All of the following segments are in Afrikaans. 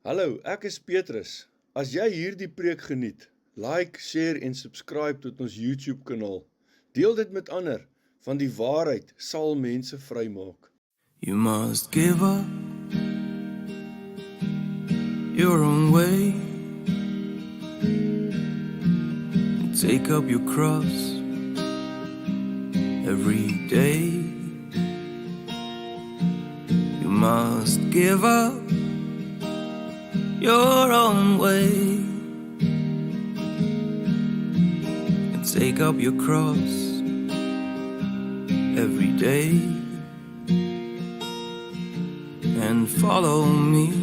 Hallo, ek is Petrus. As jy hierdie preek geniet, like, share en subscribe tot ons YouTube kanaal. Deel dit met ander, want die waarheid sal mense vrymaak. You must give up your own way and take up your cross every day. You must give up your own way and take up your cross every day and follow me.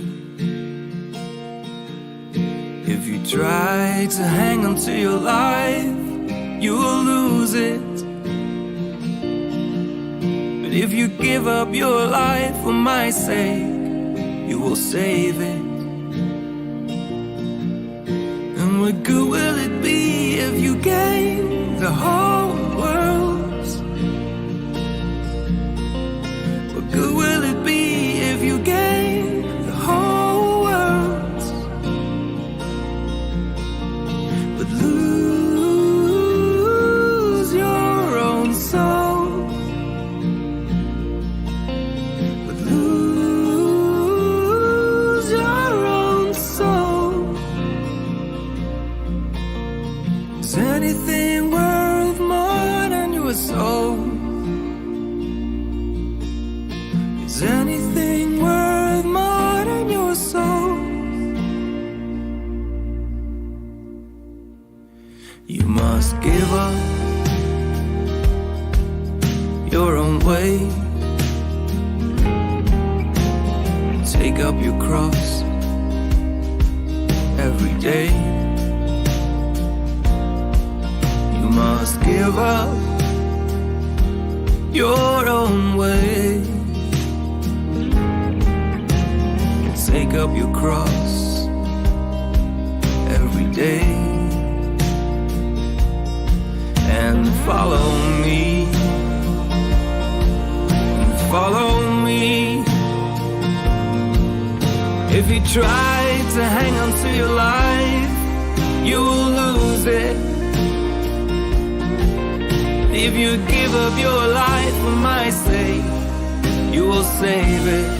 If you try to hang on to your life, you will lose it. But if you give up your life for my sake, you will save it. And what good will it be if you gain the whole world? What good will it be if you gain the whole world but lose your own soul? But lose your own soul. Is anything worth more than your soul? Is anything worth more than your soul? You must give up your own way, take up your cross every day. You must give up your own way, take up your cross every day and follow me, follow me. If you try to hang on to your life, you will lose it. If you give up your life for my sake, you will save it.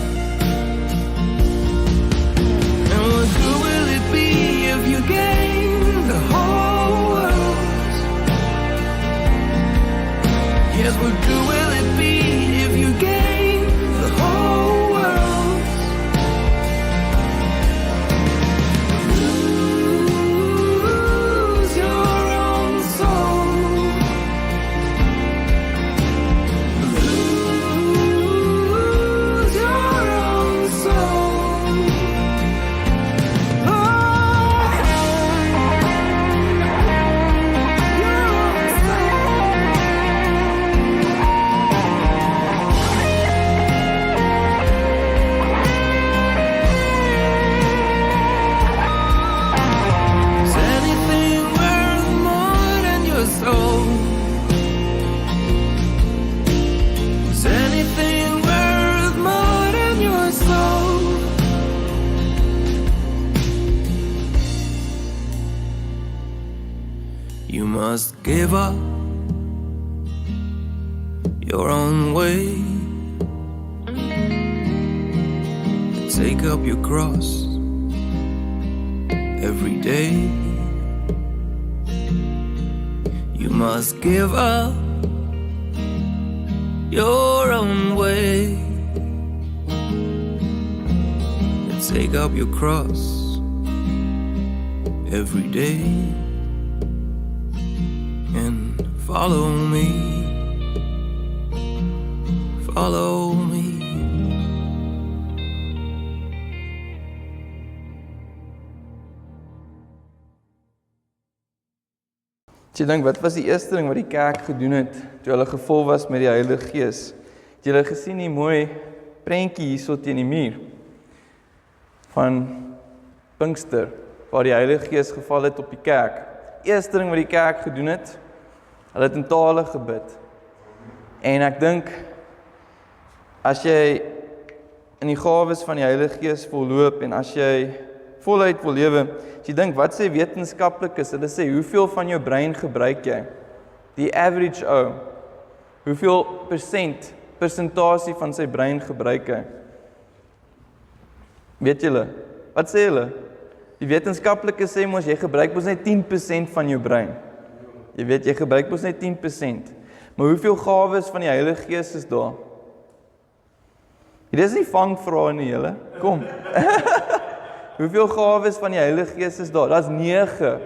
What good will it be if you gain the whole world? Yes, what good will it be if you gain the whole world? Lose your own soul. Lose your own soul. You must give up your own way and take up your cross every day. You must give up your own way and take up your cross every day and follow me, follow me. Jy dink, wat was die eerste ding wat die kerk gedoen het toe hulle gevul was met die Heilige Gees? Het julle gesien die mooi prentjie hierso teen die muur van Pinkster, waar die Heilige Gees geval het op die kerk? Eerste ding wat die kerk gedoen het, hulle het in tale gebid. En ek dink, as jy in die gawes van die Heilige Gees volloop en as jy voluit wil lewe, as jy dink, wat sê wetenskaplikes? Hulle sê, hoeveel van jou brein gebruik jy? Die average ou, hoeveel persentasie van sy brein gebruik hy? Weet julle? Wat sê julle? Die wetenskaplikes sê mos, jy gebruik mos net 10% van jou brein. Jy weet, jy gebruik mos net 10%. Maar hoeveel gawes van die Heilige Gees is daar? Dit is nie vangvrae nie, julle. Kom. Hoeveel gawes van die Heilige Gees is daar? Daar's 9.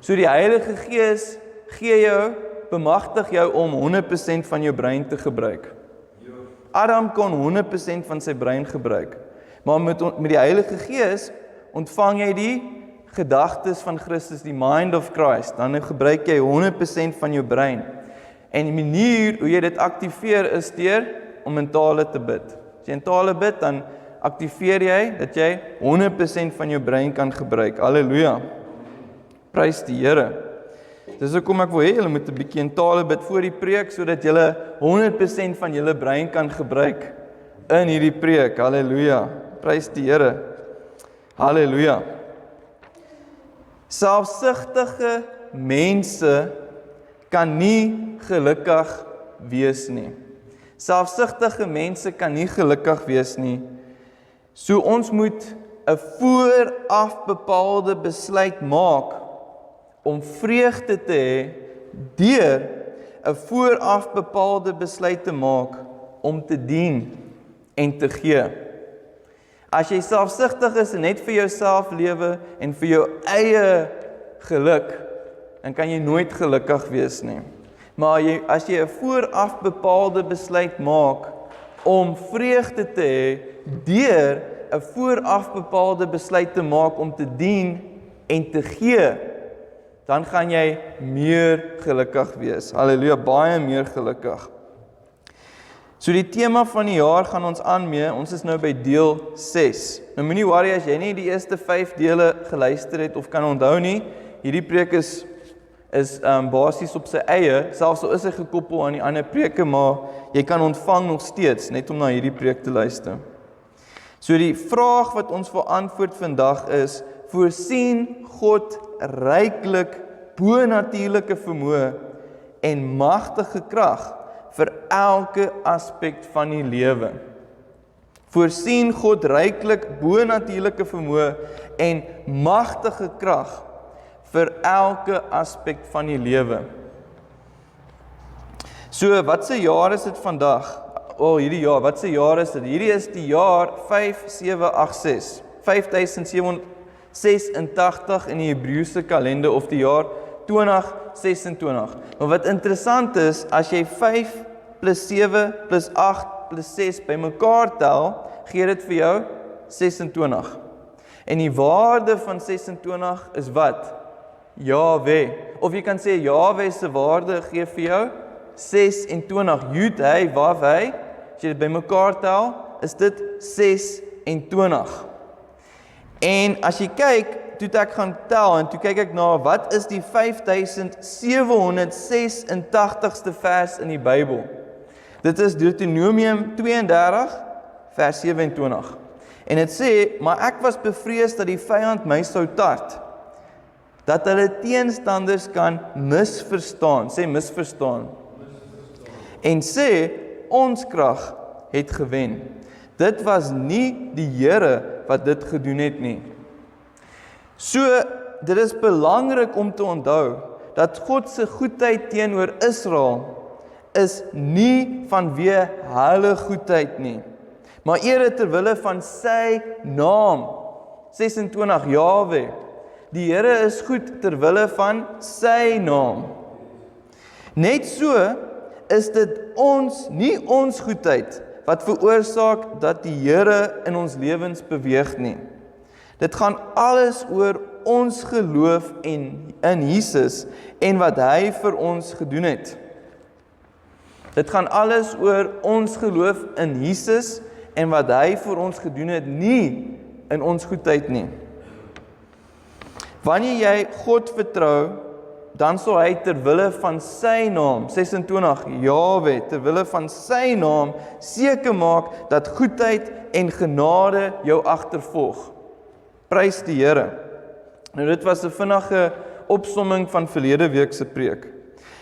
So die Heilige Gees gee jou, bemagtig jou om 100% van jou brein te gebruik. Adam kon 100% van sy brein gebruik. Maar met die Heilige Gees ontvang jy die gedagtes van Christus, die mind of Christ. Dan gebruik jy 100% van jou brein. En die manier hoe jy dit aktiveer is deur om in tale te bid. As jy in tale bid, dan aktiveer jy dat jy 100% van jou brein kan gebruik. Halleluja. Prys die Here. Dis hoekom ek wil hê julle moet 'n bietjie in tale bid voor die preek, sodat julle 100% van julle brein kan gebruik in hierdie preek. Halleluja. Prys die Here. Halleluja. Selfsugtige mense kan nie gelukkig wees nie. Selfsugtige mense kan nie gelukkig wees nie. So ons moet 'n vooraf bepaalde besluit maak om vreugde te hê deur 'n vooraf bepaalde besluit te maak om te dien en te gee. As jy selfsugtig is en net vir jouself lewe en vir jou eie geluk, dan kan jy nooit gelukkig wees nie. Maar as jy 'n vooraf bepaalde besluit maak om vreugde te hê deur 'n vooraf bepaalde besluit te maak om te dien en te gee, dan gaan jy meer gelukkig wees. Halleluja, baie meer gelukkig. So die tema van die jaar gaan ons aan mee, ons is nou by deel 6. Nou moenie worry as jy nie die eerste 5 dele geluister het of kan onthou nie, hierdie preek is basies op sy eie, selfs al is hy gekoppel aan die ander preke, maar jy kan ontvang nog steeds, net om na hierdie preek te luister. So die vraag wat ons wil antwoord vandag is, voorsien God ryklik bonatuurlike vermoë en magtige krag vir elke aspek van die lewe. Voorsien God ryklik bonatuurlike vermoë en magtige krag vir elke aspek van die lewe. So, wat se jaar is dit vandag? Hierdie jaar, wat se jaar is dit? Hierdie is die jaar 5786. 5786 in die Hebreëse kalender of die jaar 2026. Maar wat interessant is, as jy 5 plus 7 plus 8 plus 6 bymekaar tel, gee dit vir jou 26. En die waarde van 26 is wat? Yahweh. Of jy kan sê Yahweh se waarde gee vir jou 26. Jud, hy, wav, hy. As jy dit bymekaar tel, is dit 26. En as jy kyk, toe ek gaan tel en toe kyk ek na wat is die 5786ste vers in die Bybel. Dit is Deuteronomium 32 vers 27. En dit sê, maar ek was bevrees dat die vyand my sou tart, dat hulle teenstanders kan misverstaan, sê misverstaan, en sê, ons krag het gewen. Dit was nie die Here wat dit gedoen het nie. So, dit is belangrik om te onthou, dat God se goedheid teenoor Israel is nie vanweë hulle goedheid nie, maar eerder ter wille van sy naam. 26, Yahweh. Die Here is goed ter wille van sy naam. Net so is dit nie ons goedheid wat veroorsaak dat die Here in ons lewens beweeg nie. Dit gaan alles oor ons geloof in Jesus en wat hy vir ons gedoen het. Dit gaan alles oor ons geloof in Jesus en wat hy vir ons gedoen het, nie in ons goedheid nie. Wanneer jy God vertrou, dan sal hy ter wille van sy naam, 26, Yahweh, ter wille van sy naam, seker maak dat goedheid en genade jou agtervolg. Prys die Here. Nou dit was 'n vinnige opsomming van verlede week se preek.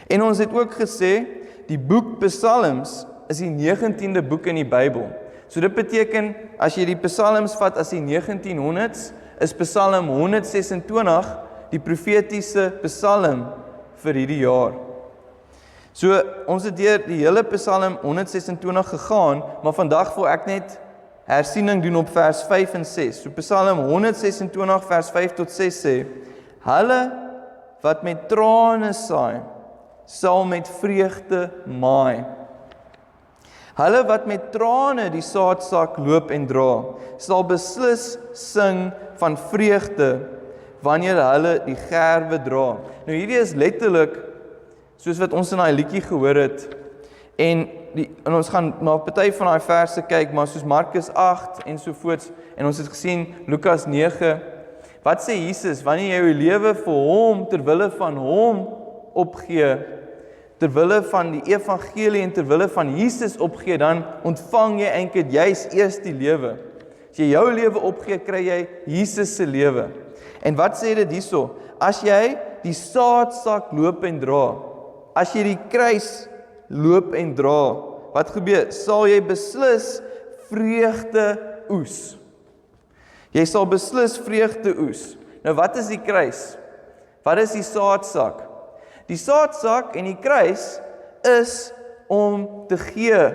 En ons het ook gesê, die boek Psalms is die 19de boek in die Bybel. So dit beteken, as jy die Psalms vat as die 1900s, is Psalm 126 die profetiese Psalm vir hierdie jaar. So ons het deur die hele Psalm 126 gegaan, maar vandag wil ek net hersiening doen op vers 5 en 6. So Psalm 126 vers 5 tot 6 sê, hulle wat met trane saai, sal met vreugde maai. Hulle wat met trane die saadsak loop en dra, sal beslis sing van vreugde, wanneer hulle die gerwe dra. Nou hierdie is letterlik, soos wat ons in daai liedjie gehoor het, en ons gaan na 'n party van daai verse kyk, maar soos Markus 8 en sovoorts, en ons het gesien Lukas 9, wat sê Jesus, wanneer jy jou lewe vir hom, terwille van hom opgee, terwille van die evangelie en terwille van Jesus opgee, dan ontvang jy eintlik juis eers die lewe. As jy jou lewe opgee, kry jy Jesus se lewe. En wat sê dit hierso? As jy die saadsak loop en dra, as jy die kruis loop en dra, wat gebeur? Sal jy beslis vreugde oes. Jy sal beslis vreugde oes. Nou wat is die kruis? Wat is die saadsak? Die saadsak en die kruis is om te gee.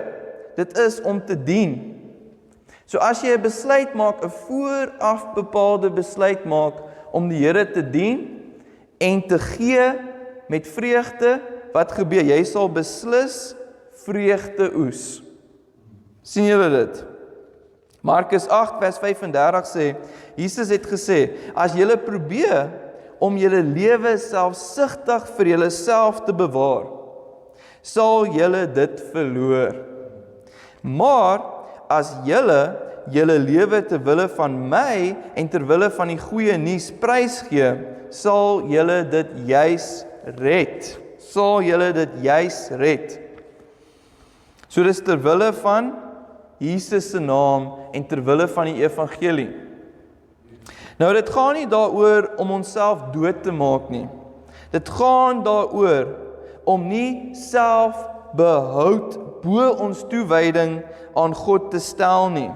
Dit is om te dien. So as jy 'n besluit maak, 'n vooraf bepaalde besluit maak om die Here te dien en te gee met vreugde, wat gebeur? Jy sal beslis vreugde oes. Sien julle dit? Markus 8 vers 35 sê, Jesus het gesê, as julle probeer om julle lewe selfsugtig vir julleself te bewaar, sal julle dit verloor. Maar as julle lewe ter wille van my en ter wille van die goeie nuus prysgee, sal julle dit juis red. Sal julle dit juis red. So dis ter wille van Jesus se naam en ter wille van die evangelie. Nou dit gaan nie daaroor om onsself dood te maak nie. Dit gaan daaroor om nie selfbehoud bo ons toewyding aan God te stel nie.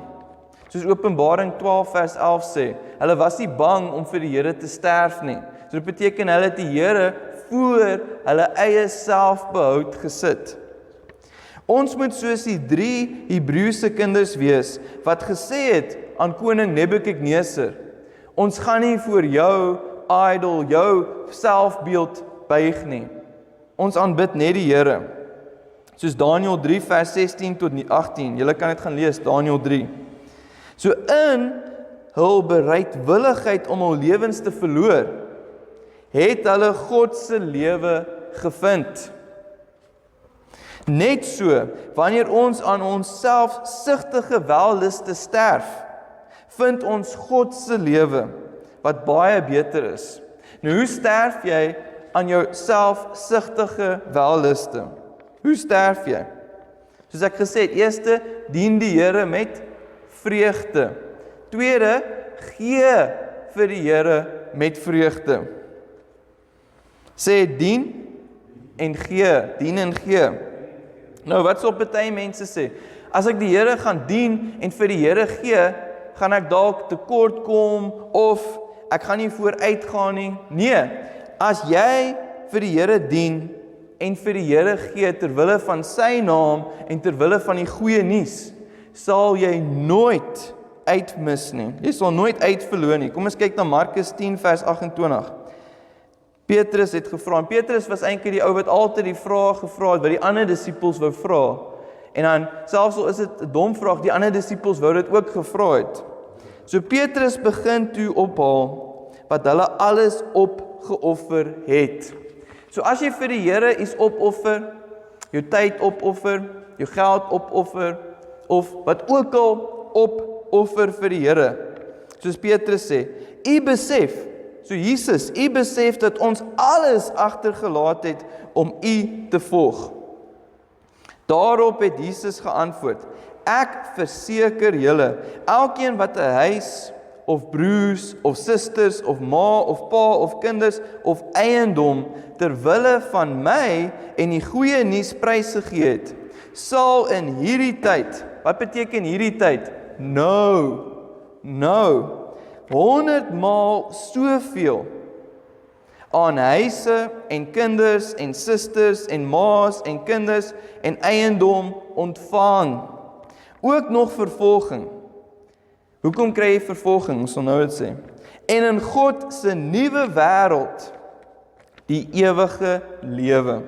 Soos Openbaring 12 vers 11 sê, hulle was nie bang om vir die Here te sterf nie. So dit beteken hulle het die Here voor hulle eie selfbehoud gesit. Ons moet soos die 3 Hebreëse kinders wees, wat gesê het aan koning Nebukadneser, ons gaan nie voor jou idol, jou selfbeeld buig nie. Ons aanbid net die Here. Soos Daniël 3 vers 16 tot 18, julle kan dit gaan lees, Daniël 3. So in hul bereidwilligheid om hul lewens te verloor, het hulle God se lewe gevind. Net so, wanneer ons aan ons selfsugtige welluste sterf, vind ons God se lewe, wat baie beter is. Nou hoe sterf jy aan jou selfsugtige welluste? Hoe sterf jy? Soos ek gesê het, eerste, dien die Here met vreugde. Tweede, gee vir die Here met vreugde. Sê dien en gee, dien en gee. Nou wat sal party mense sê? As ek die Here gaan dien en vir die Here gee, gaan ek dalk tekort kom of ek gaan nie vooruit gaan nie. Nee, as jy vir die Here dien en vir die Here gee ter wille van sy naam en ter wille van die goeie nuus, sal jy nooit uitmis nie. Jy sal nooit uitverloor nie. Kom ons kyk na Markus 10 vers 28. Petrus het gevra, en Petrus was eintlik die ou wat altyd die vrae gevra het wat die ander disippels wou vra. En dan, selfs al is dit 'n dom vraag, die ander disippels wou dit ook gevra het. So Petrus begin toe ophaal wat hulle alles opgeoffer het. So as jy vir die Here iets opoffer, jou tyd opoffer, jou geld opoffer, of wat ook al opoffer vir die Here, soos Petrus sê, u besef, so Jesus, u besef dat ons alles agtergelaat het om u te volg. Daarop het Jesus geantwoord, ek verseker julle, elkeen wat 'n huis of broers, of susters, of ma, of pa, of kinders, of eiendom, ter wille van my en die goeie nuus prysgegee het, sal in hierdie tyd, wat beteken hierdie tyd? Nou, 100 maal soveel aan huise en kinders en susters en ma's en kinders en eiendom ontvang. Ook nog vervolging. Hoekom kry jy vervolging? Ons sal nou dit sê. En in God se nuwe wêreld, die ewige lewe.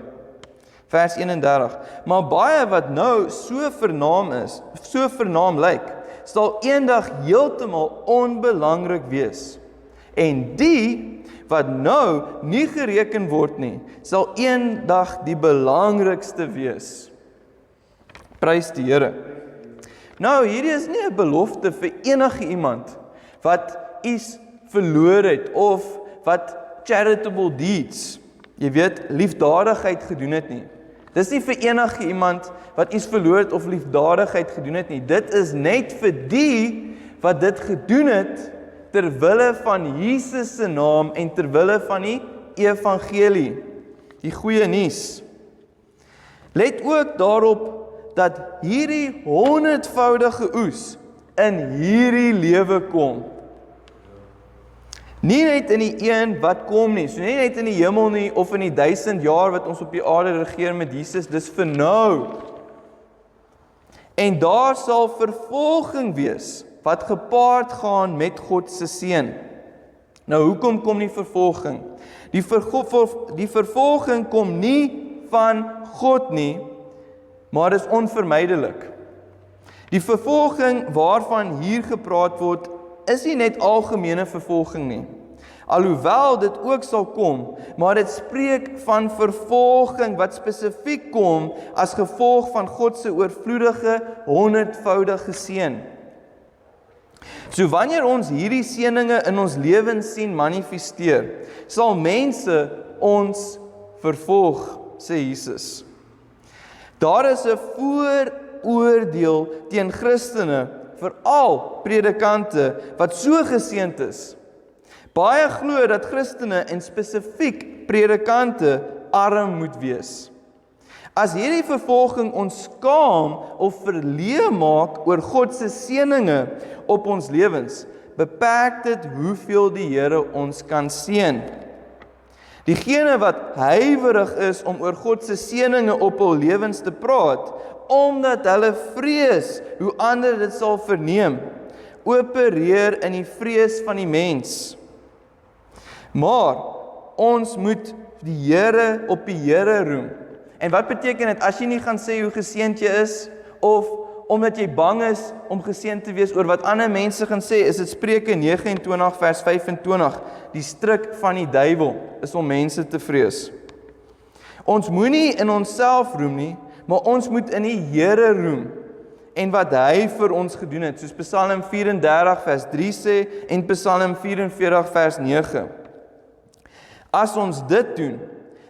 Vers 31. Maar baie wat nou so vernaam lyk, sal eendag heeltemal onbelangrik wees. En die wat nou nie gereken word nie, sal eendag die belangrikste wees. Prys die Here. Nou, hierdie is nie 'n belofte vir enige iemand wat iets verloor het of wat charitable deeds, jy weet, liefdadigheid gedoen het nie. Dis nie vir enige iemand wat iets verloor het of liefdadigheid gedoen het nie. Dit is net vir die wat dit gedoen het ter wille van Jesus se naam en ter wille van die evangelie, die goeie nuus. Let ook daarop dat hierdie 100voudige oes in hierdie lewe kom. Nie net in die een wat kom nie, so nie net in die hemel nie of in die 1000 jaar wat ons op die aarde regeer met Jesus, dis vir nou. En daar sal vervolging wees wat gepaard gaan met God se seën. Nou hoekom kom die vervolging? Die vervolging kom nie van God nie, maar is onvermydelik. Die vervolging waarvan hier gepraat word, is nie net algemene vervolging nie. Alhoewel dit ook sal kom, maar dit spreek van vervolging wat spesifiek kom as gevolg van God se oorvloedige 100voudige seën. So wanneer ons hierdie seëninge in ons lewens sien manifesteer, sal mense ons vervolg, sê Jesus. Daar is 'n vooroordeel teen Christene, veral predikante, wat so geseënd is. Baie glo dat Christene en spesifiek predikante arm moet wees. As hierdie vervolging ons skaam of verleë maak oor God se seëninge op ons lewens, beperk dit hoeveel die Here ons kan seën. Diegene wat huiwerig is om oor God se seëninge op hul lewens te praat, omdat hulle vrees hoe ander dit sal verneem, opereer in die vrees van die mens. Maar ons moet die Here op die Here roem. En wat beteken dit as jy nie gaan sê hoe geseënd jy is, of omdat jy bang is om geseënd te wees oor wat ander mense gaan sê, is dit Spreuke 29 vers 25. Die stryk van die duiwel is om mense te vrees. Ons moenie in onsself roem nie, maar ons moet in die Here roem en wat hy vir ons gedoen het, soos Psalm 34 vers 3 sê en Psalm 44 vers 9. As ons dit doen,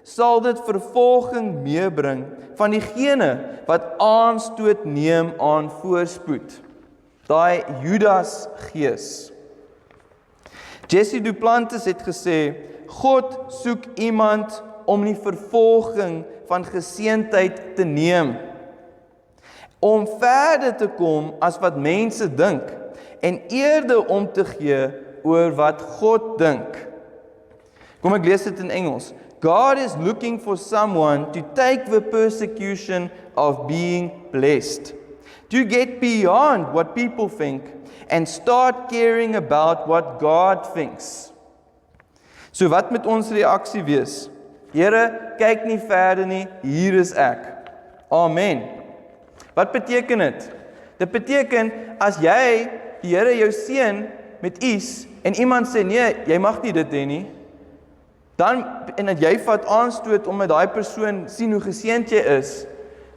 sal dit vervolging meebring van diegene wat aanstoot neem aan voorspoed. Daai Judas gees. Jesse Duplantis het gesê, God soek iemand om die vervolging van geseëndheid te neem, om verder te kom as wat mense dink, en eerder om te gee oor wat God dink. Kom ek lees dit in Engels. God is looking for someone to take the persecution of being blessed, to get beyond what people think and start caring about what God thinks. So wat moet ons reaksie wees? Here, kyk nie verder nie, hier is ek. Amen. Wat beteken dit? Dit beteken, as jy, die Here jou seën met iets, en iemand sê, nee, jy mag nie dit hê nie, dan, en dat jy vat aanstoot om met daai persoon sien hoe geseënd jy is,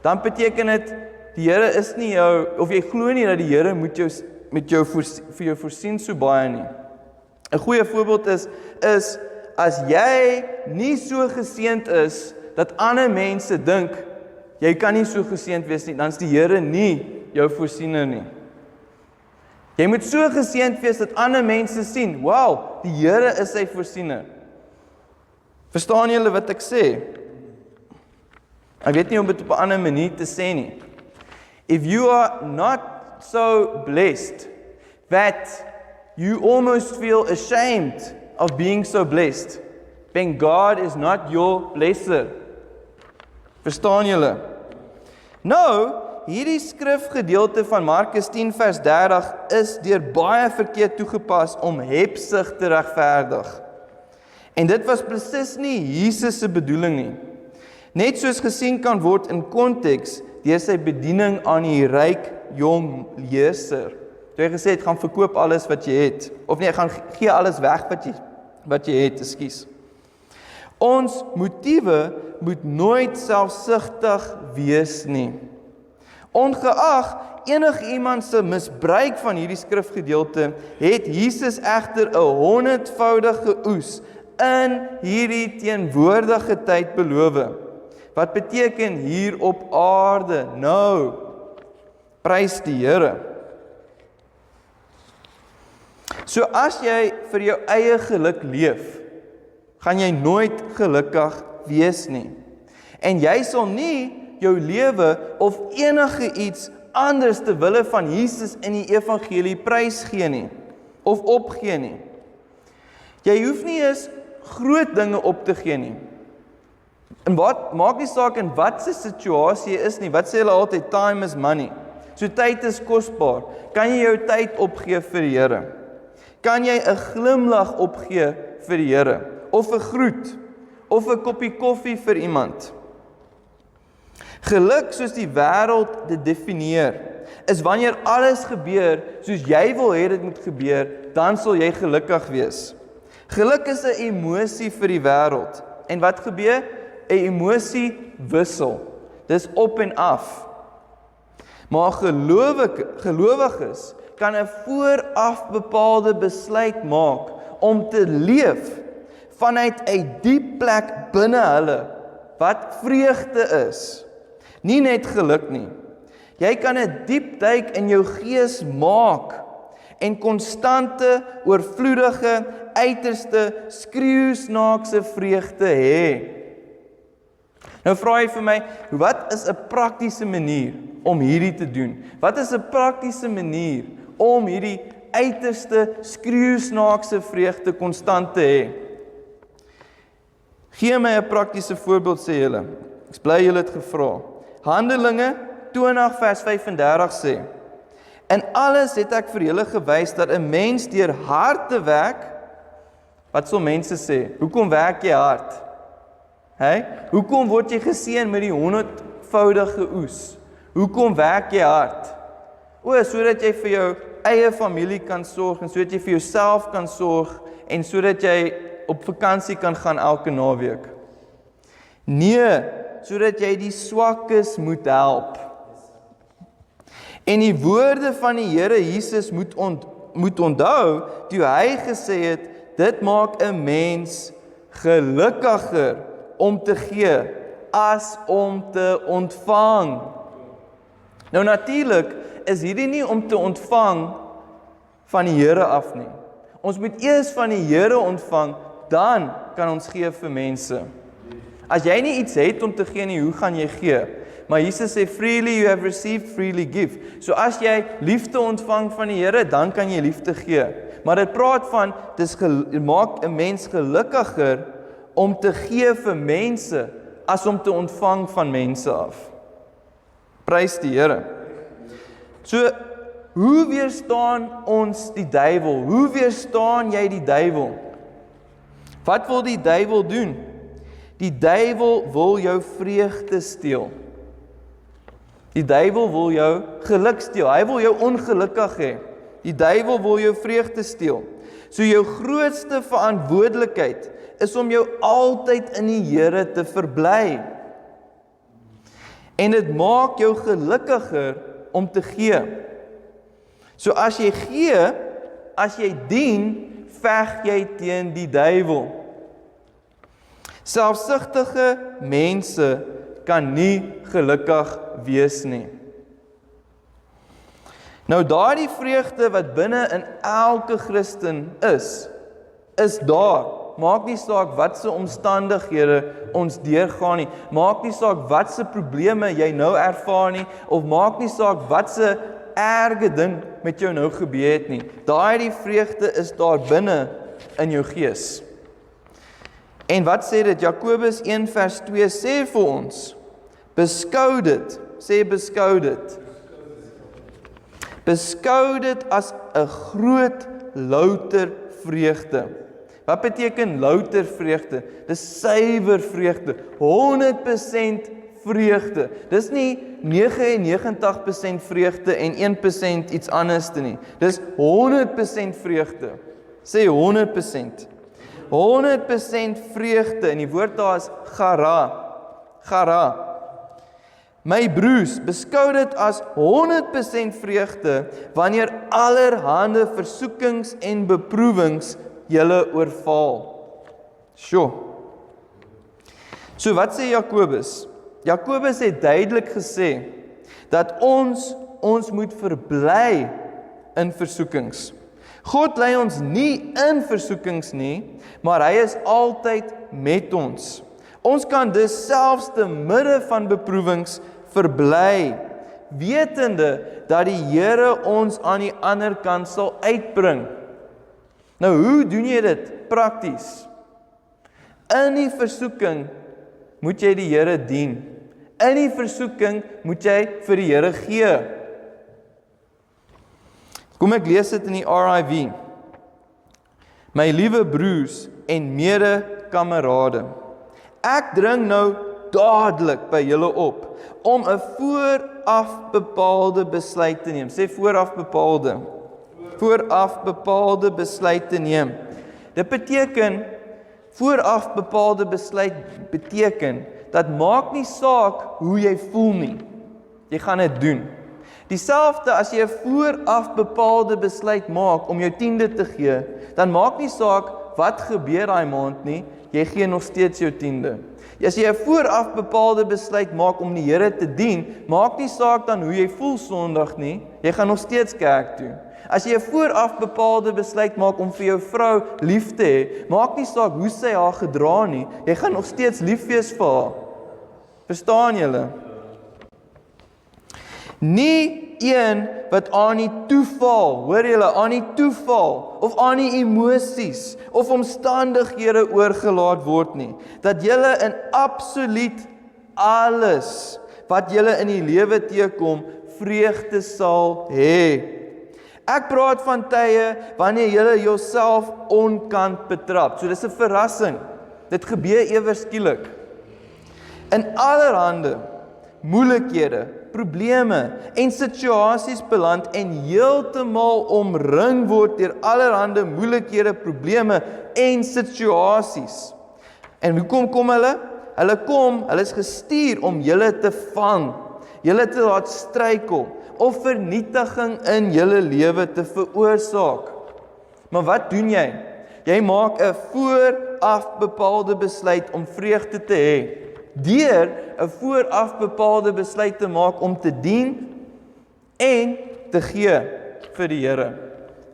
dan beteken dit, die Here is nie jou, of jy glo nie dat die Here vir jou voorsien so baie nie. 'n goeie voorbeeld is, as jy nie so geseënd is, dat ander mense dink, jy kan nie so geseënd wees nie, dan is die Here nie jou voorsiener nie. Jy moet so geseënd wees dat ander mense sien, wow, die Here is sy voorsiener. Verstaan julle wat ek sê? Ek weet nie om dit op 'n ander manier te sê nie. If you are not so blessed that you almost feel ashamed of being so blessed, then God is not your blesser. Verstaan julle? Nou, hierdie skrifgedeelte van Markus 10 vers 30 is deur baie verkeerd toegepas om hebsug te regverdig. En dit was presies nie Jesus se bedoeling nie. Net soos gesien kan word in konteks deur sy bediening aan die ryk jong leser. Toe hy gesê het, gaan verkoop alles wat jy het. Of nee, gaan gee alles weg wat jy het, ekskuus. Ons motiewe moet nooit selfsugtig wees nie. Ongeag enigiemand se misbruik van hierdie skrifgedeelte, het Jesus egter 'n 100voudige oes in hierdie teenwoordige tyd beloof. Wat beteken hier op aarde nou? Prys die Here. So as jy vir jou eie geluk leef, gaan jy nooit gelukkig wees nie. En jy sal nie jou lewe of enige iets anders te wille van Jesus in die evangelie prys gee nie, of opgee nie. Jy hoef nie eens groot dinge op te gee nie. En wat maak nie saak in wat se situasie is nie. Wat sê hulle altyd? Time is money. So tyd is kosbaar. Kan jy jou tyd opgee vir die Here? Kan jy 'n glimlag opgee vir die Here? Of 'n groet? Of 'n koppie koffie vir iemand? Geluk soos die wêreld dit definieer, is wanneer alles gebeur soos jy wil hê dit moet gebeur, dan sal jy gelukkig wees. Geluk is 'n emosie vir die wêreld. En wat gebeur? 'n Emosie wissel. Dis op en af. Maar gelowiges kan 'n vooraf bepaalde besluit maak om te leef vanuit 'n diep plek binne hulle wat vreugde is. Nie net geluk nie. Jy kan 'n diep duik in jou gees maak en konstante, oorvloedige, uiterste, skreeusnaakse vreugde hê. Nou vra jy vir my, wat is 'n praktiese manier om hierdie te doen? Wat is 'n praktiese manier om hierdie uiterste, skreeusnaakse vreugde konstant te hê? Gee my 'n praktiese voorbeeld, sê julle. Ek bly julle het gevra. Handelinge 20 vers 35 sê: In alles het ek vir julle gewys dat 'n mens deur hard te werk, wat sal mense sê? Hoekom werk jy hard? Hoekom word jy geseën met die 100voudige oes? Hoekom werk jy hard? Sodat jy vir jou eie familie kan sorg, en sodat jy vir jouself kan sorg, en sodat jy op vakansie kan gaan elke naweek. Nee, sodat jy die swakkes moet help. En die woorde van die Here Jesus moet onthou, toe hy gesê het, dit maak 'n mens gelukkiger om te gee, as om te ontvang. Nou natuurlik is hierdie nie om te ontvang van die Here af nie. Ons moet eers van die Here ontvang, dan kan ons gee vir mense. As jy nie iets het om te gee nie, hoe gaan jy gee? Maar Jesus sê, freely you have received, freely give. So as jy liefde ontvang van die Here, dan kan jy liefde gee. Maar dit praat van, dit maak 'n mens gelukkiger om te gee vir mense, as om te ontvang van mense af. Prys die Here. So, hoe weerstaan ons die duiwel? Hoe weerstaan jy die duiwel? Wat wil die duiwel doen? Die duiwel wil jou vreugde steel. Die duiwel wil jou geluk steel. Hy wil jou ongelukkig hê. Die duiwel wil jou vreugde steel. So jou grootste verantwoordelikheid is om jou altyd in die Here te verbly. En dit maak jou gelukkiger om te gee. So as jy gee, as jy dien, veg jy teen die duiwel. Selfsugtige mense kan nie gelukkig wees nie. Nou daardie vreugde wat binne in elke Christen is daar. Maak nie saak wat se omstandighede ons deurgaan nie. Maak nie saak wat se probleme jy nou ervaar nie, of maak nie saak wat se erge ding met jou nou gebeur het nie. Daardie vreugde is daar binne in jou gees. En wat sê dit? Jakobus 1 vers 2 sê vir ons, beskou dit, sê beskou dit. Beskou dit as 'n groot louter vreugde. Wat beteken louter vreugde? Dis suiwer vreugde, 100% vreugde. Dis nie 99% vreugde en 1% iets anders nie. Dis 100% vreugde. Sê 100%. 100% vreugde, en die woord daar is chara. My broers, beskou dit as 100% vreugde wanneer allerhande versoekings en beproewings julle oorval. Sjoe. So wat sê Jakobus? Jakobus het duidelik gesê dat ons moet verbly in versoekings. God lei ons nie in versoekings nie, maar hy is altyd met ons. Ons kan dus selfs te midde van beproewings verbly, wetende dat die Here ons aan die ander kant sal uitbring. Nou, hoe doen jy dit prakties? In die versoeking moet jy die Here dien. In die versoeking moet jy vir die Here gee. Kom ek lees dit in die RIV. My liewe broers en mede-kamerade, ek dring nou dadelik by julle op om 'n vooraf bepaalde besluit te neem. Sê vooraf bepaalde. Vooraf bepaalde besluit te neem. Dit beteken, vooraf bepaalde besluit beteken, dat maak nie saak hoe jy voel nie. Jy gaan dit doen. Dieselfde as jy 'n vooraf bepaalde besluit maak om jou 10de te gee, dan maak nie saak wat gebeur daai maand nie, jy gee nog steeds jou 10de. As jy 'n vooraf bepaalde besluit maak om die Here te dien, maak nie saak dan hoe jy voel Sondag nie, jy gaan nog steeds kerk toe. As jy 'n vooraf bepaalde besluit maak om vir jou vrou lief te hê, maak nie saak hoe sy haar gedra nie, jy gaan nog steeds lief wees vir haar. Verstaan julle? Nie een wat aan die toeval, hoor julle, aan die toeval, of aan die emosies, of omstandighede oorgelaat word nie, dat julle in absoluut alles, wat julle in die lewe teekom, vreugde sal hê. Ek praat van tye, wanneer julle jouself onkant betrap, so dis 'n verrassing, dit gebeur ewe skielik, in allerhande, moeilikhede, probleme en situasies beland en heeltemal omring word deur allerhande moeilikhede, probleme en situasies. En hoekom kom hulle? Hulle is gestuur om julle te vang, julle te laat struikel of vernietiging in julle lewe te veroorsaak. Maar wat doen jy? Jy maak 'n vooraf bepaalde besluit om vreugde te hê, deur 'n vooraf bepaalde besluit te maak om te dien en te gee vir die Here.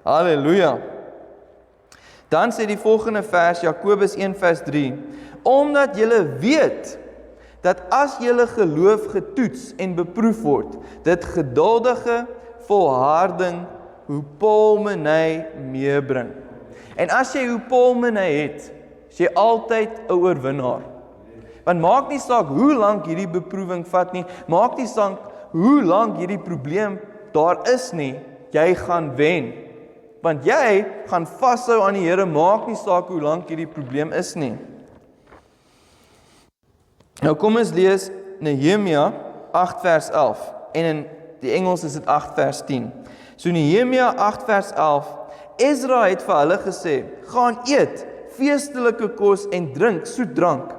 Halleluja. Dan sê die volgende vers, Jakobus 1 vers 3, omdat julle weet dat as julle geloof getoets en beproef word, dit geduldige volharding hoepelmeny meebring. En as jy hoepelmeny het, is jy altyd 'n oorwinnaar. Want maak nie saak hoe lank hierdie beproewing vat nie, maak nie saak hoe lank hierdie probleem daar is nie, jy gaan wen. Want jy gaan vashou aan die Here, maak nie saak hoe lank hierdie probleem is nie. Nou kom ons lees Nehemia 8 vers 11, en in die Engels is dit 8 vers 10. So Nehemia 8 vers 11, Ezra het vir hulle gesê, gaan eet feestelike kos en drink soet drank.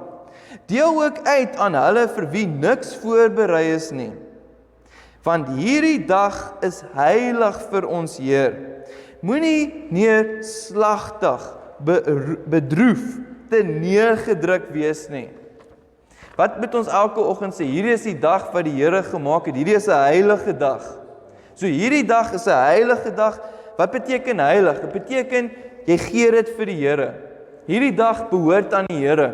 Deel ook uit aan hulle vir wie niks voorberei is nie. Want hierdie dag is heilig vir ons Heer. Moenie neerslagtig, bedroef, te neergedruk wees nie. Wat moet ons elke oggend sê? Hierdie is die dag wat die Here gemaak het. Hierdie is 'n heilige dag. So hierdie dag is 'n heilige dag. Wat beteken heilig? Dit beteken jy gee dit vir die Here. Hierdie dag behoort aan die Here.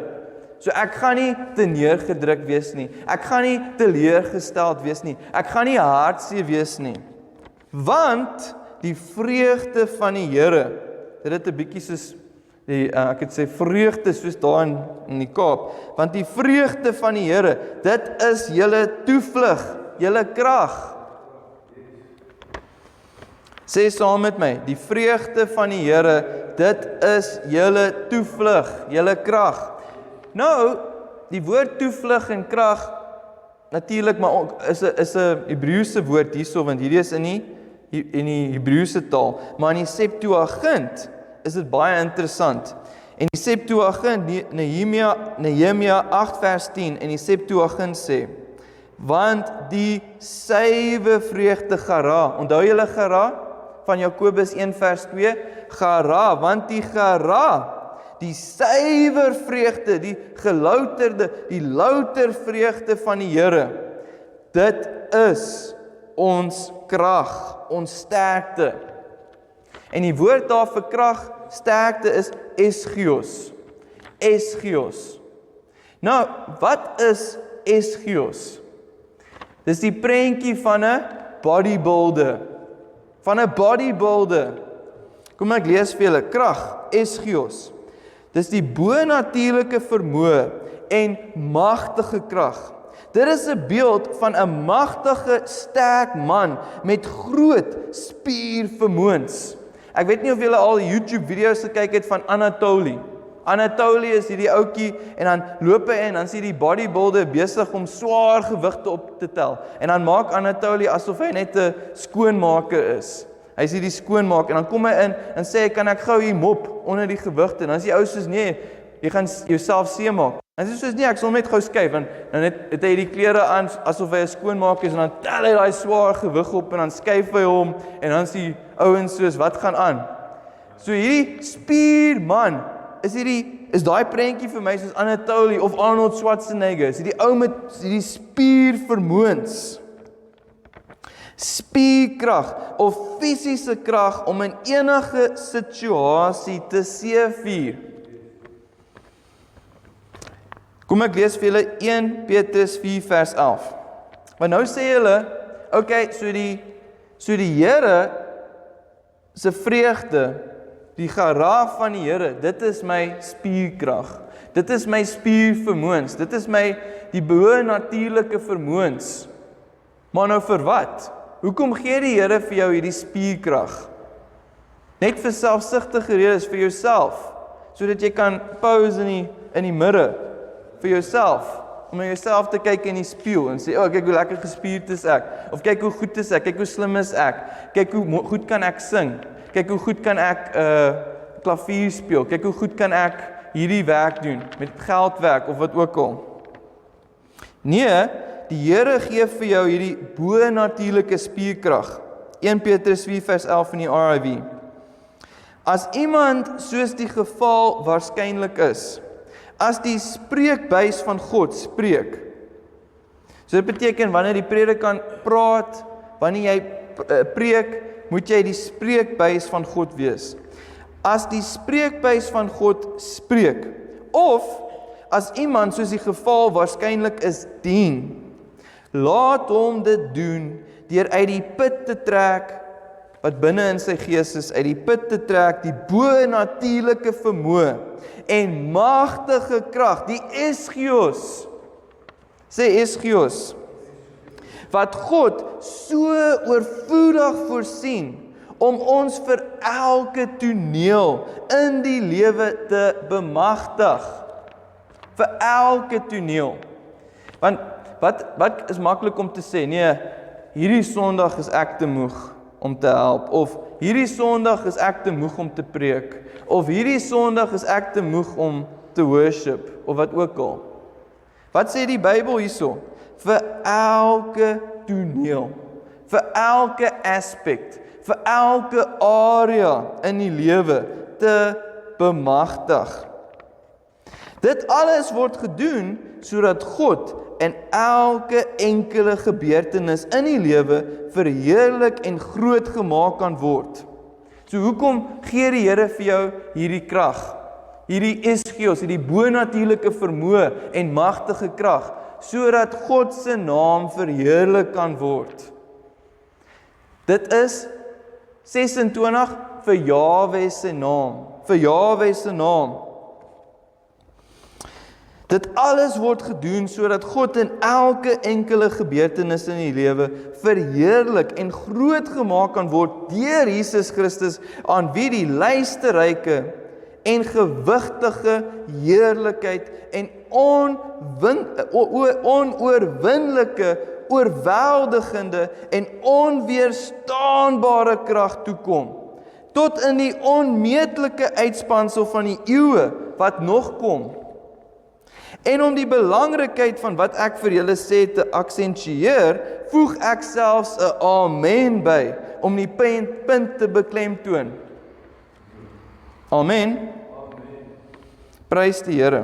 So ek gaan nie te neergedruk wees nie. Ek gaan nie teleurgesteld wees nie. Ek gaan nie hartseer wees nie. Want die vreugde van die Here, dit het 'n bietjie soos ek het sê vreugde soos daar in die Kaap, want die vreugde van die Here, dit is julle toevlug, julle krag. Sê saam met my, die vreugde van die Here, dit is julle toevlug, julle krag. Nou, die woord toevlug en krag, natuurlik, maar ook is 'n Hebreëse woord hierso, want hierdie is in die Hebreëse taal, maar in die Septuagint is dit baie interessant. En die Septuagint, Nehemia 8 vers 10, en die Septuagint sê, want die suiwe vreugde Gara, onthou julle Gara, van Jakobus 1 vers 2, Gara, want die Gara, die suiwer vreugde, die gelouterde, die louter vreugde van die Here, dit is ons krag, ons sterkte. En die woord daar vir krag, sterkte is eschios. Eschios. Nou, wat is eschios? Dis die prentjie van 'n bodybuilder. Van 'n bodybuilder. Kom ek lees vir julle, krag, eschios. Dis die bonatuurlike vermoë en magtige krag. Dit is 'n beeld van 'n magtige, sterk man met groot spiervermoëns. Ek weet nie of julle al YouTube video's gekyk het van Anatoly. Anatoly is hierdie ouetjie en dan loop hy en dan sien die bodybuilder besig om swaar gewigte op te tel. En dan maak Anatoly asof hy net 'n skoonmaker is. Hy sê die skoonmaak en dan kom hy in en sê hy, kan ek gou hier mop onder die gewigte? En dan sê die ou soos nee, jy gaan jouself seemaak. En hy sê soos nee, ek sal net gou skuif en dan het hy die klere aan asof hy 'n skoonmaker is en dan tel hy daai swaar gewig op en dan skuif hy hom en dan sê ouens soos wat gaan aan? So hierdie spierman is daai prentjie vir my soos Anatoly of Arnold Schwarzenegger. Is die ou met die spiervermoëns. Spierkrag of fisiese krag om in enige situasie te seëvier. Kom ek lees vir julle 1 Petrus 4 vers 11. Want nou sê julle, okay, so die Here se vreugde, die geraaf van die Here, dit is my spierkrag. Dit is my spiervermoëns. Dit is my die bo-natuurlike vermoëns. Maar nou vir wat? Hoekom gee die Here vir jou hierdie spierkrag? Net vir selfsugtige redes vir jouself, sodat jy kan pose in die mirror vir jouself, om na jouself te kyk in die spieël en sê, kyk hoe lekker gespierd is ek, of kyk hoe goed is ek, kyk hoe slim is ek, kyk hoe goed kan ek sing, kyk hoe goed kan ek klavier speel, kyk hoe goed kan ek hierdie werk doen, met geldwerk of wat ook al. Nee, die Here gee vir jou hierdie bo-natuurlike spierkrag. 1 Petrus 4 vers 11 in die RIV. As iemand soos die geval waarskynlik is, as die spreekbuis van God spreek. So dit beteken wanneer die predikant praat, wanneer jy preek, moet jy die spreekbuis van God wees. As die spreekbuis van God spreek, of as iemand soos die geval waarskynlik is dien, laat hom dit doen deur uit die put te trek wat binne in sy gees is, uit die put te trek die bo-natuurlike vermoë en magtige krag, die eschios, sê eschios, wat God so oorvloedig voorsien om ons vir elke toneel in die lewe te bemagtig. Vir elke toneel. Want wat is maklik om te sê, nee, hierdie Sondag is ek te moeg om te help, of hierdie Sondag is ek te moeg om te preek, of hierdie Sondag is ek te moeg om te worship, of wat ook al. Wat sê die Bybel hierso? Vir elke toneel, vir elke aspek, vir elke area in die lewe te bemagtig. Dit alles word gedoen sodat God en elke enkele gebeurtenis in die lewe verheerlik en groot gemaak kan word. So hoekom gee die Here vir jou hierdie krag? Hierdie isgeos, hierdie bonatuurlike vermoë en magtige krag, sodat God se naam verheerlik kan word. Dit is 26 vir Jahwe se naam, vir Jahwe se naam. Dit alles word gedoen sodat God in elke enkele gebeurtenis in die lewe verheerlik en groot gemaak kan word deur Jesus Christus, aan wie die luisterryke en gewigtige heerlikheid en onoorwinnelike, oorweldigende en onweerstaanbare krag toekom, tot in die onmeetlike uitspansel van die eeue wat nog kom. En om die belangrikheid van wat ek vir julle sê te aksentueer, voeg ek selfs 'n amen by, om die punt te beklemtoon. Amen. Prys die Here.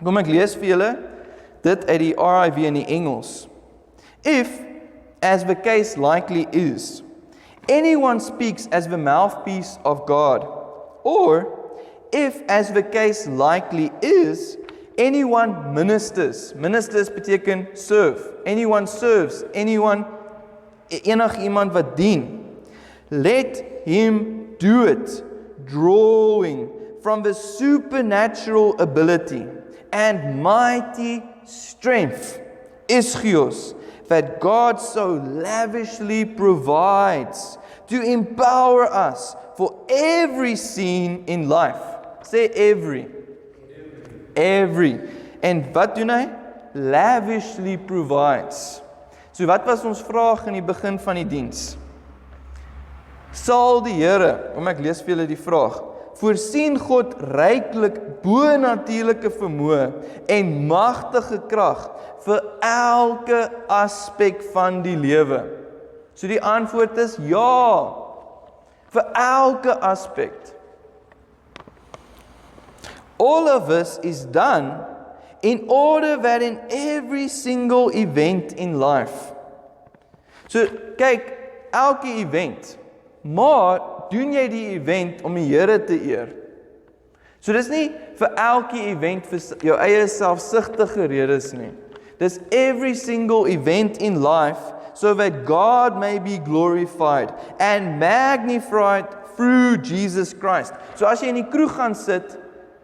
Kom ek lees vir julle dit uit die RIV in die Engels. If, as the case likely is, anyone speaks as the mouthpiece of God, or if, as the case likely is, anyone ministers beteken serve, anyone serves, enigiemand wat dien, let him do it, drawing from the supernatural ability and mighty strength, ischios, that God so lavishly provides to empower us for every scene in life. Say every. En wat doen hy? Lavishly provides. So wat was ons vraag in die begin van die diens? Sal die Here, kom ek lees vir julle die vraag, voorsien God ryklik bonatuurlike vermoë en magtige krag vir elke aspek van die lewe? So die antwoord is ja, vir elke aspek. All of this is done in order that in every single event in life. So kyk, elke event, maar doen jy die event om die Here te eer? So dis nie vir elke event vir jou eie selfsugtige redes nie. Dis every single event in life so that God may be glorified and magnified through Jesus Christ. So as jy in die kroeg gaan sit,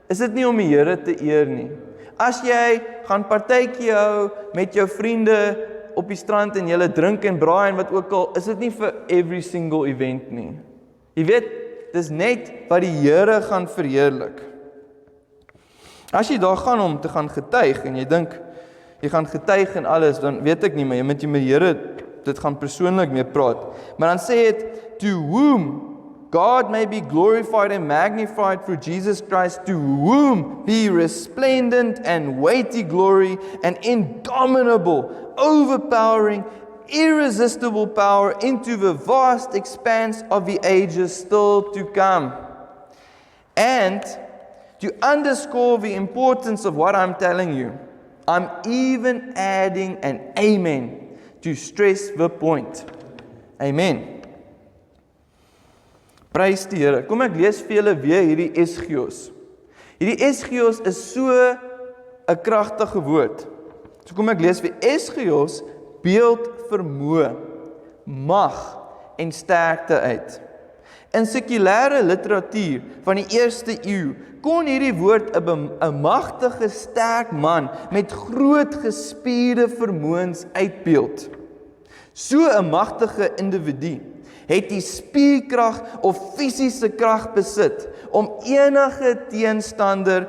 is dit nie om die Here te eer nie. As jy gaan partytjie hou met jou vriende op die strand en julle drink en braai en wat ook al, is dit nie vir every single event nie. Jy weet, dis net wat die Here gaan verheerlik. As jy daar gaan om te gaan getuig en jy dink jy gaan getuig en alles, dan weet ek nie, maar jy moet jy met die Here dit gaan persoonlik mee praat. Maar dan sê dit, to whom God may be glorified and magnified through Jesus Christ, to whom be resplendent and weighty glory and indomitable, overpowering, irresistible power into the vast expanse of the ages still to come. And to underscore the importance of what I'm telling you, I'm even adding an amen to stress the point. Amen. Prys die Here. Kom ek lees vir julle weer hierdie isgeos. Hierdie isgeos is so 'n kragtige woord. So kom ek lees vir isgeos beeld vermoë, mag en sterkte uit. In sekulêre literatuur van die eerste eeu kon hierdie woord 'n magtige sterk man met groot gespierde vermoëns uitbeeld. So 'n magtige individu het die spierkrag of fisiese krag besit om enige teenstander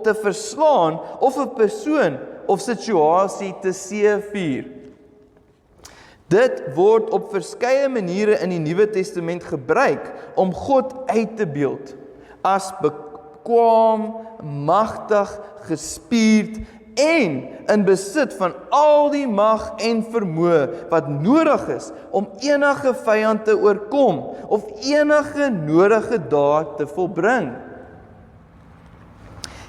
te verslaan of 'n persoon of situasie te seëvier. Dit word op verskeie maniere in die Nuwe Testament gebruik om God uit te beeld as bekwaam, magtig, gespierd en in besit van al die mag en vermoë wat nodig is om enige vyand te oorkom of enige nodige daad te volbring.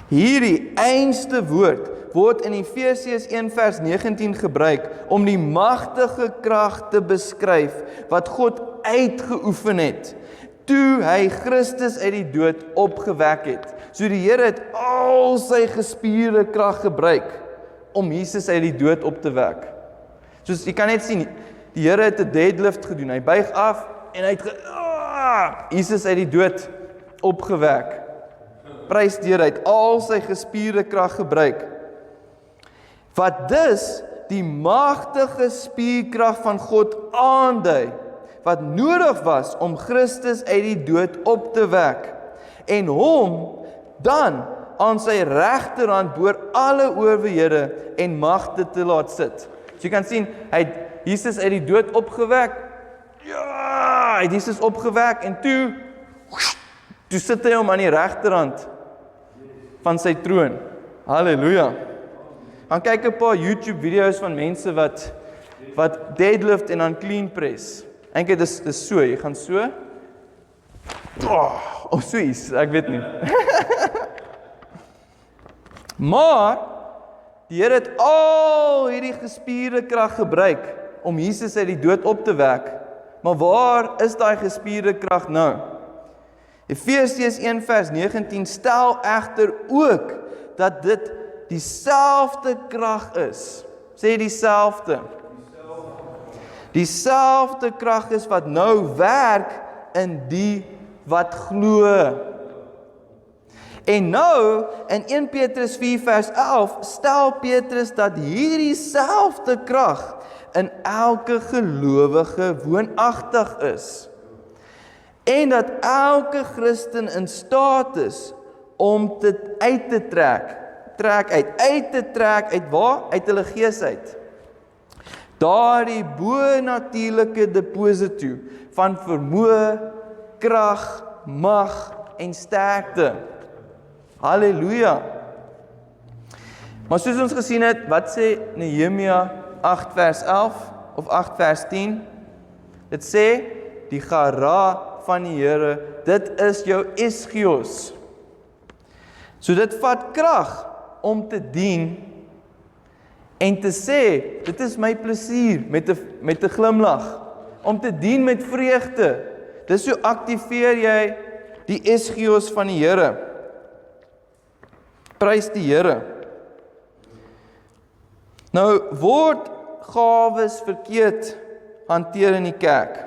Hierdie einste woord word in Efesiërs 1 vers 19 gebruik om die magtige krag te beskryf wat God uitgeoefen het toe hy Christus uit die dood opgewek het. So die Here het al sy gespierde krag gebruik om Jesus uit die dood op te wek. Soos jy kan net sien, die Here het 'n deadlift gedoen. Hy buig af en hy het Jesus uit die dood opgewek. Prys die Here, hy het al sy gespierde krag gebruik. Wat dus die magtige spierkrag van God aandui, wat nodig was om Christus uit die dood op te wek en hom dan aan sy regterhand boor alle owerhede en magte te laat sit. So jy kan sien, hy het Jesus uit die dood opgewek. Ja, hy het Jesus opgewek en toe sit hy hom aan die regterhand van sy troon. Halleluja. Gaan kyk 'n paar YouTube video's van mense wat deadlift en dan clean press. Eintlik dis so, jy gaan so. So iets, ek weet nie. Maar die Here het al hierdie gespierde krag gebruik om Jesus uit die dood op te wek. Maar waar is daai gespierde krag nou? Efesiërs 1 vers 19 stel egter ook dat dit dieselfde krag is. Sê dieselfde. Dieselfde krag is wat nou werk in die wat glo. En nou, in 1 Petrus 4 vers 11, stel Petrus dat hierdie selfde krag in elke gelowige woonagtig is. En dat elke Christen in staat is om dit uit te trek. Uit te trek uit waar? Uit hulle gees uit. Daardie bo-natuurlike deposito van vermoë, krag, mag en sterkte. Halleluja. Maar soos ons gesien het, wat sê Nehemia 8 vers 11 of 8 vers 10? Dit sê, die gara van die Here, dit is jou ischios. So dit vat krag om te dien en te sê, dit is my plesier met 'n glimlag, om te dien met vreugde. Dis so aktiveer jy die ischios van die Here. Prys die Here. Nou word gawes verkeerd hanteer in die kerk.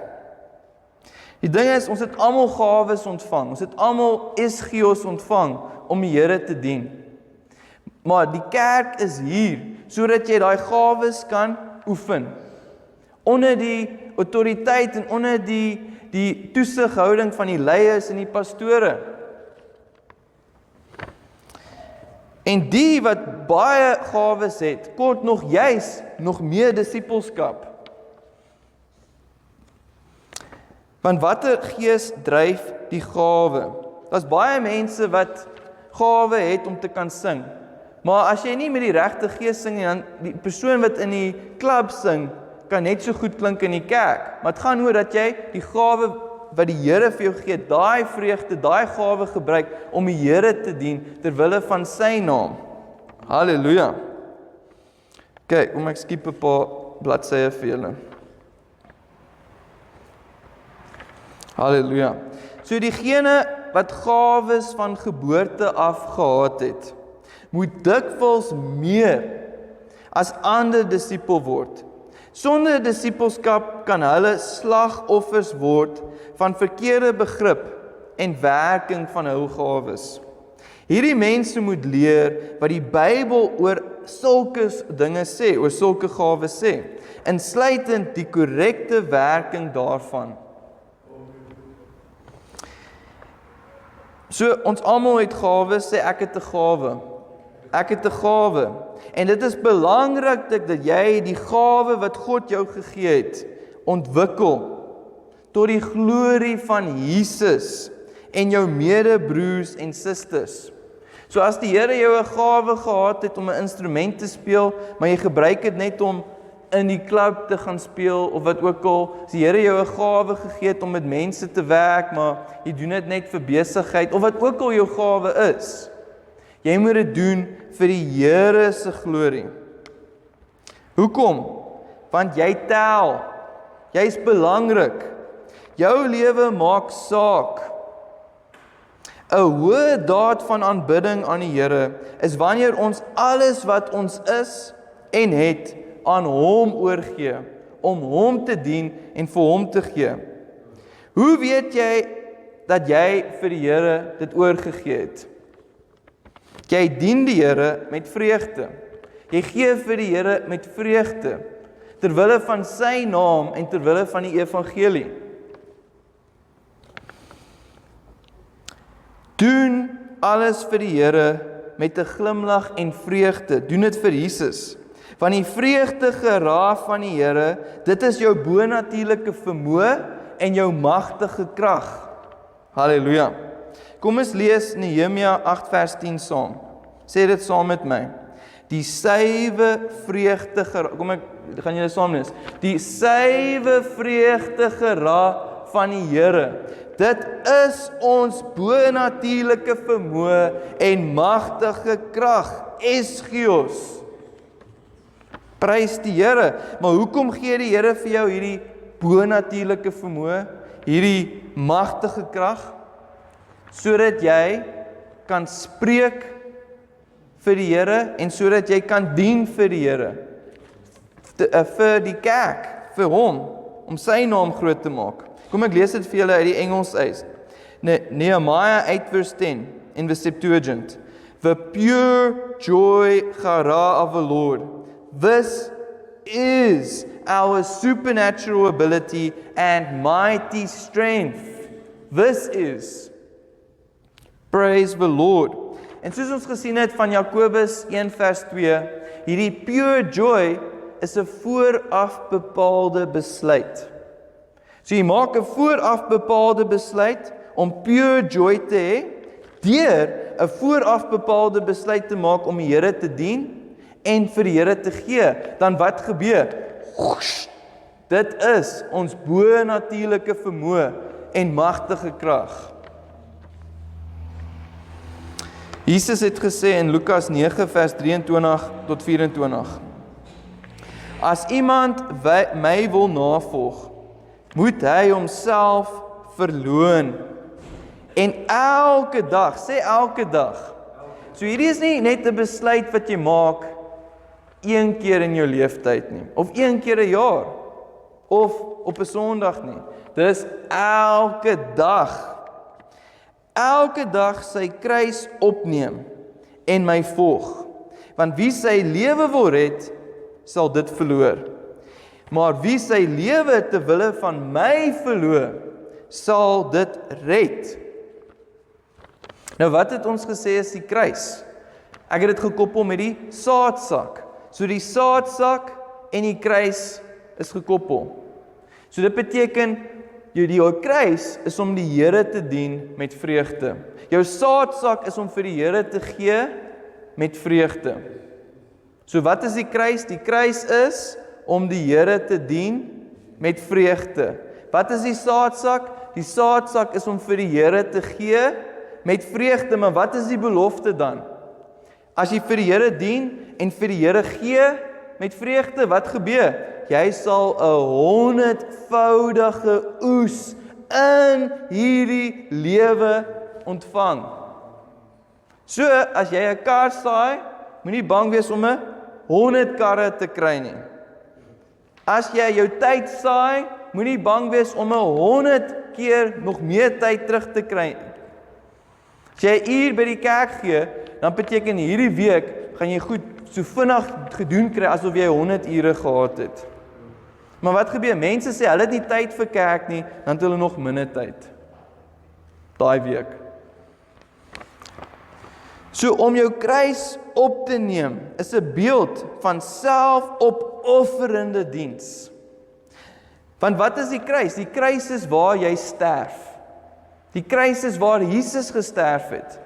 Die ding is, ons het almal gawes ontvang. Ons het almal ischios ontvang om die Here te dien. Maar die kerk is hier sodat jy daai gawes kan oefen. Onder die autoriteit en onder die toesighouding van die leiers en die pastore. En die wat baie gawes het, kort nog meer disippelskap. Want watter gees dryf die gawe? Daar's baie mense wat gawe het om te kan sing. Maar as jy nie met die regte gees sing nie, dan die persoon wat in die klub sing, kan net so goed klink in die kerk. Maar dit gaan oor dat jy die gawe wat die Here vir jou gee, daai vreugde, daai gawe gebruik om die Here te dien ter wille van sy naam. Halleluja. Kyk, ek skiep 'n paar bladsye vir julle. Halleluja. So diegene wat gawes van geboorte af gehad het, moet dikwels meer as ander disipel word. Sonder disippelskap kan hulle slagoffers word van verkeerde begrip en werking van hul gawes. Hierdie mense moet leer wat die Bybel oor sulke dinge sê, oor sulke gawes sê, insluitend die korrekte werking daarvan. So ons almal het gawes, sê ek het 'n gawe. Ek het 'n gawe. En dit is belangrik dat jy die gawe wat God jou gegee het, ontwikkel tot die glorie van Jesus en jou medebroers en susters. So as die Here jou 'n gawe gehad het om 'n instrument te speel, maar jy gebruik dit net om in die klub te gaan speel of wat ook al, as die Here jou 'n gawe gegee het om met mense te werk, maar jy doen dit net vir besigheid of wat ook al jou gawe is. Jy moet dit doen vir die Here se glorie. Hoekom? Want jy tel. Jy's belangrik. Jou lewe maak saak. 'n Hoë daad van aanbidding aan die Here is wanneer ons alles wat ons is en het aan Hom oorgee, om Hom te dien en vir Hom te gee. Hoe weet jy dat jy vir die Here dit oorgegee het? Jy dien die Here met vreugde. Jy gee vir die Here met vreugde, terwille van sy naam en terwille van die evangelie. Doen alles vir die Here met 'n glimlag en vreugde. Doen dit vir Jesus. Want die vreugde geraaf van die Here, dit is jou bonatuurlike vermoë en jou magtige krag. Halleluja. Kom ons lees Nehemia 8 vers 10 saam. Sê dit saam met my. Die suiwe vreugde geraaf. Kom ek gaan julle saam lees. Die suiwe vreugde geraaf van die Here. Dit is ons bonatuurlike vermoë en magtige krag. Esgios. Prys die Here. Maar hoekom gee die Here vir jou hierdie bonatuurlike vermoë, hierdie magtige krag? Sodat jy kan spreek vir die Here en sodat jy kan dien vir die Here. Vir die kerk, vir Hom, om sy naam groot te maak. Kom ek lees dit vir julle uit die Engels uit. Nehemiah 8 verse 10 in the Septuagint. The pure joy chara of the Lord. This is our supernatural ability and mighty strength. This is. Praise the Lord. En soos ons gesien het van Jakobus 1 vers 2, hierdie pure joy is 'n vooraf bepaalde besluit. So jy maak 'n vooraf bepaalde besluit om pure joy te hê, deur 'n vooraf bepaalde besluit te maak om die Here te dien en vir die Here te gee. Dan wat gebeur? Dit is ons bonatuurlike vermoë en magtige krag. Jesus het gesê in Lukas 9 vers 23 tot 24. As iemand my wil navolg, moet hy homself verloon. En elke dag, sê elke dag. So hierdie is nie net 'n besluit wat jy maak een keer in jou lewenstyd nie, of een keer 'n jaar, of op 'n Sondag nie. Dis elke dag. Elke dag sy kruis opneem en my volg. Want wie sy lewe wil red, sal dit verloor. Maar wie sy lewe ter wille van my verloor, sal dit red. Nou wat het ons gesê is die kruis? Ek het dit gekoppel met die saadsak. So die saadsak en die kruis is gekoppel. So dit beteken jou kruis is om die Here te dien met vreugde. Jou saadsak is om vir die Here te gee met vreugde. So wat is die kruis? Die kruis is om die Here te dien met vreugde. Wat is die saadsak? Die saadsak is om vir die Here te gee met vreugde, maar wat is die belofte dan? As jy vir die Here dien en vir die Here gee met vreugde, wat gebeur? Jy sal 'n 100voudige oes in hierdie lewe ontvang. So, as jy 'n kar saai, moenie bang wees om 100 karre te kry nie. As jy jou tyd saai, moenie bang wees om 100 keer nog meer tyd terug te kry nie. As jy 'n uur by die kerk gee, dan beteken hierdie week gaan jy goed so vinnig gedoen kry asof jy 100 ure gehad het. Maar wat gebeur? Mense sê hulle het nie tyd vir kerk nie, dan het hulle nog minder tyd. Daai week. So om jou kruis op te neem is 'n beeld van selfopofferende diens. Want wat is die kruis? Die kruis is waar jy sterf. Die kruis is waar Jesus gesterf het.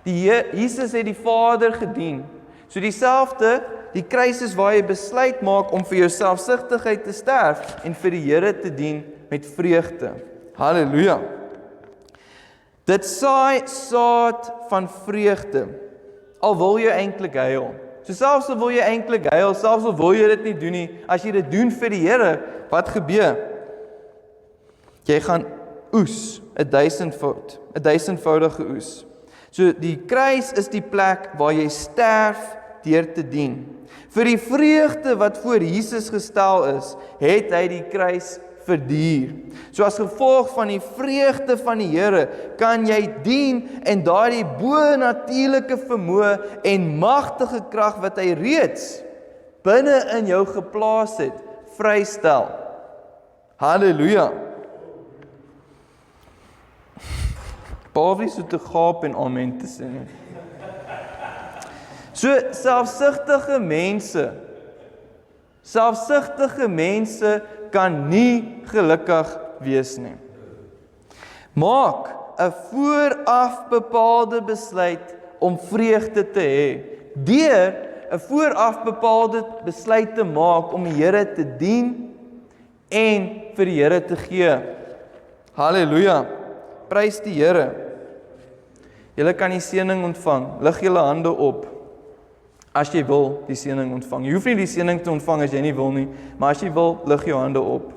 Jesus het die Vader gedien. So dieselfde, die kruis is waar jy besluit maak om vir jou selfsugtigheid te sterf en vir die Here te dien met vreugde. Halleluja. Dit saai saad van vreugde. al wil jy eintlik huil. So selfs al wil jy eintlik huil, selfs al wil jy dit nie doen nie, as jy dit doen vir die Here, wat gebeur? Jy gaan oes, 1000-voudige oes. So die kruis is die plek waar jy sterf deur te dien. Vir die vreugde wat voor Jesus gestel is, het hy die kruis verduur. So as gevolg van die vreugde van die Here, kan jy dien en daardie bo-natuurlike vermoë en magtige krag wat hy reeds binne in jou geplaas het, vrystel. Halleluja. Behalwe so te gaap en amen te sê. So selfsugtige mense kan nie gelukkig wees nie. Maak 'n vooraf bepaalde besluit om vreugde te hê, deur 'n vooraf bepaalde besluit te maak om die Here te dien en vir die Here te gee. Halleluja. Prys die Here. Julle kan die seëning ontvang. Lig julle hande op. As jy wil die seëning ontvang. Jy hoef nie die seëning te ontvang as jy nie wil nie, maar as jy wil, lig jou hande op.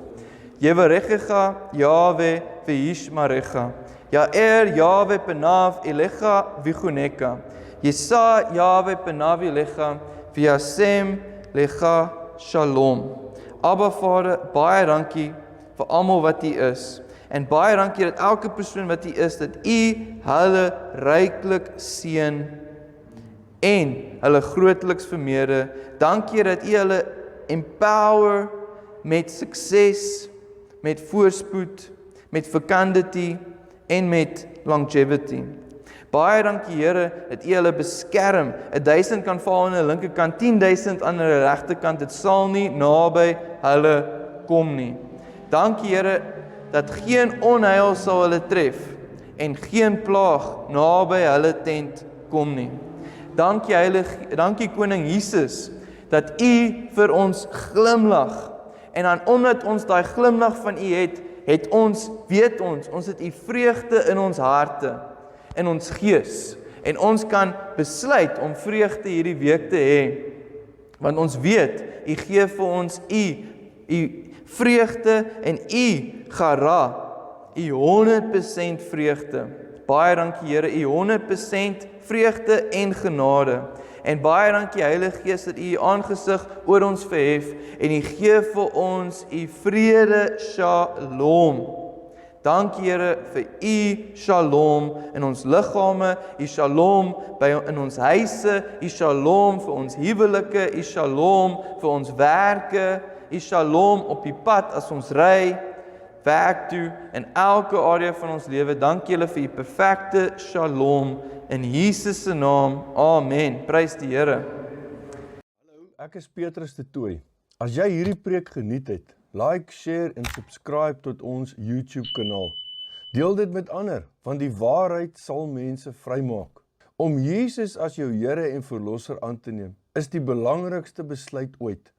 Yevarechecha Yahweh ve'yishmarecha. Ya'er Yahweh penav elecha vichuneka. Yisa Yahweh penav elecha v'yasem lecha shalom. Abba Vader, baie dankie vir almal wat U is. En baie dankie dat elke persoon wat U is, dat U hulle ryklik seën en hulle grootliks vermeerder. Dankie dat U hulle empower met sukses, met voorspoed, met fecundity en met longevity. Baie dankie Here dat U hulle beskerm. 1000 kan val aan hulle linkerkant, 10,000 aan hulle regterkant. Dit sal nie naby hulle kom nie. Dankie Here dat geen onheil sal hulle tref en geen plaag naby hulle tent kom nie. Dankie Koning Jesus dat U vir ons glimlag. En dan omdat ons daai glimlag van U het ons, weet ons het U vreugde in ons harte, in ons gees. En ons kan besluit om vreugde hierdie week te hê. Want ons weet, U gee vir ons U vreugde en U gara, U 100% vreugde. Baie dankie Here, U 100% vreugde en genade. En baie dankie Heilige Gees dat U aangesig oor ons verhef en U gee vir ons U vrede shalom. Dankie Here vir U shalom in ons liggame, U shalom in ons huise, U shalom vir ons huwelike, U shalom vir ons werke, U shalom op die pad as ons ry, werk toe in elke area van ons lewe. Dankie julle vir U perfekte shalom in Jesus se naam. Amen. Prys die Here. Hallo, ek is Petrus de Tooy. As jy hierdie preek geniet het, like, share en subscribe tot ons YouTube kanaal. Deel dit met ander, want die waarheid sal mense vrymaak. Om Jesus as jou Here en Verlosser aan te neem, is die belangrikste besluit ooit.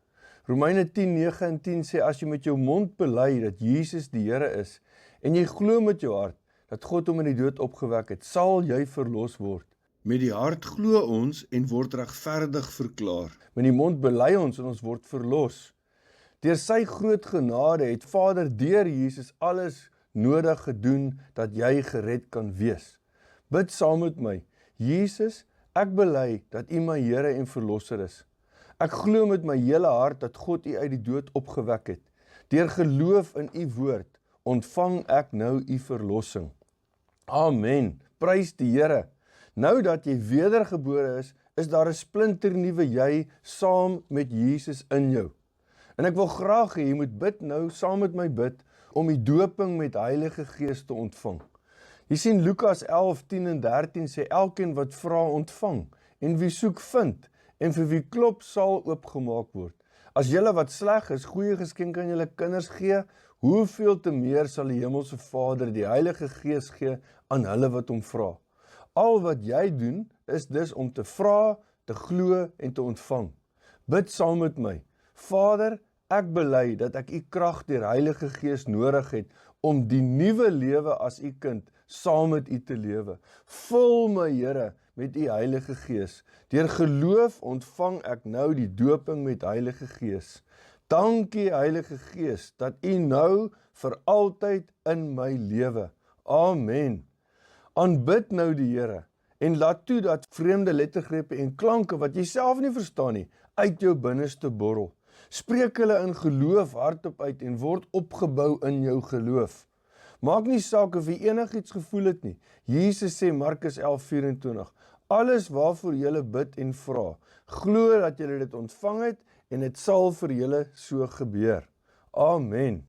Romeine 10:9 en 10 sê, as jy met jou mond bely dat Jesus die Here is, en jy glo met jou hart, dat God hom in die dood opgewek het, sal jy verlos word. Met die hart glo ons en word regverdig verklaar. Met die mond bely ons en ons word verlos. Deur sy groot genade het Vader deur Jesus alles nodig gedoen dat jy gered kan wees. Bid saam met my. Jesus, ek bely dat U my Here en Verlosser is. Ek glo met my hele hart dat God U uit die dood opgewek het. Deur geloof in U woord, ontvang ek nou U verlossing. Amen. Prys die Here. Nou dat jy wedergebore is daar 'n splinternuwe jy saam met Jesus in jou. En ek wil graag hê jy moet bid nou, saam met my bid, om die doping met Heilige Gees te ontvang. Jy sien Lukas 11:10 en 13 sê, elkeen wat vra ontvang, en wie soek vind, en vir wie klop sal oopgemaak word. As julle wat sleg is, goeie geskenke aan julle kinders gee, hoeveel te meer sal die Hemelse Vader die Heilige Gees gee aan hulle wat hom vra. Al wat jy doen, is dus om te vra, te glo en te ontvang. Bid saam met my. Vader, ek bely dat ek U krag deur Heilige Gees nodig het om die nuwe lewe as U kind saam met U te lewe. Vul my Here met U Heilige Gees. Deur geloof ontvang ek nou die doping met Heilige Gees. Dankie Heilige Gees dat U nou vir altyd in my lewe. Amen. Aanbid nou die Here en laat toe dat vreemde lettergrepe en klanke wat jy self nie verstaan nie, uit jou binneste borrel. Spreek hulle in geloof hardop uit en word opgebou in jou geloof. Maak nie saak of jy enigiets gevoel het nie. Jesus sê Markus 11:24, alles waarvoor julle bid en vra, glo dat julle dit ontvang het en dit sal vir julle so gebeur. Amen.